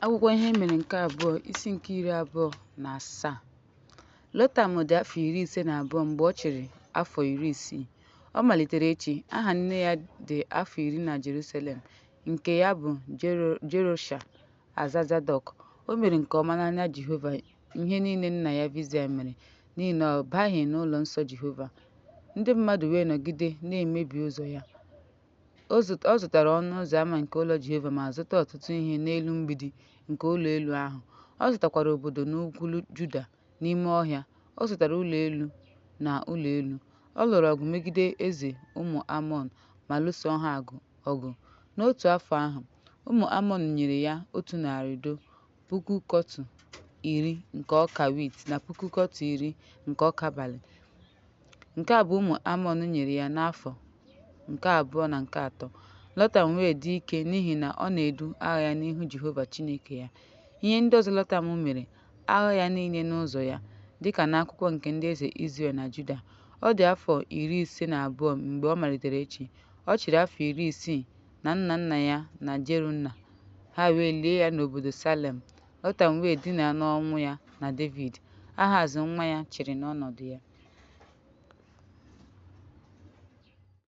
Akwụkwọ ihe mere nke abụọ isi nke 27. Lotam dị afọ 52 mgbe ọ chịrị afọ 60. Ọ malitere ịchị. Aha nne ya dị afọ 10 na Jerusalem, nke ya bụ Jerusha Zadọk. O mere nke ọma n'anya Jehova ihe niile nna ya Uzia mere, n'ihi na ọ baghị n'ụlọ nsọ Jehova. Ndị mmadụ wee nọgide na-emebi ụzọ ya. Ọ zụtara ọnụ ụzọ ámá nke ụlọ Jehova ma zụta ọtụtụ ihe n'elu mgbidi nke ụlọ elu ahụ. Ọ zụtakwara obodo n'ugwu Juda n'ime ọhịa. Ọ zụtara ụlọ elu na ụlọ elu. Ọ lụrụ ọgụ megide eze ụmụ Amọn ma lụso ha ọgụ. N'otu afọ ahụ, ụmụ Amọn nyere ya 100 puku kọtụ 10 nke ọka wit na puku kọtụ 10 nke ọka balị. Nke a bụ ụmụ Amọn nyere ya n'afọ nke abụọ na nke atọ. Lotam wee dị ike n'ihi na ọ na-edu agha ya n'ihu Jehova Chineke ya. Ihe ndị ọzọ Lotam mere, agha ya niile n'ụzọ ya, dịka n'akwụkwọ nke ndị eze Izrel na Juda. Ọ dị afọ 52 mgbe ọ malitere ịchị. Ọ chịrị afọ 60 na nna nna ya na Jeruna. Ha wee lie ya n'obodo Salem. Lotam wee dina n'ọnwụ ya na Devid. Ahaz nwa ya chịrị n'ọnọdụ ya.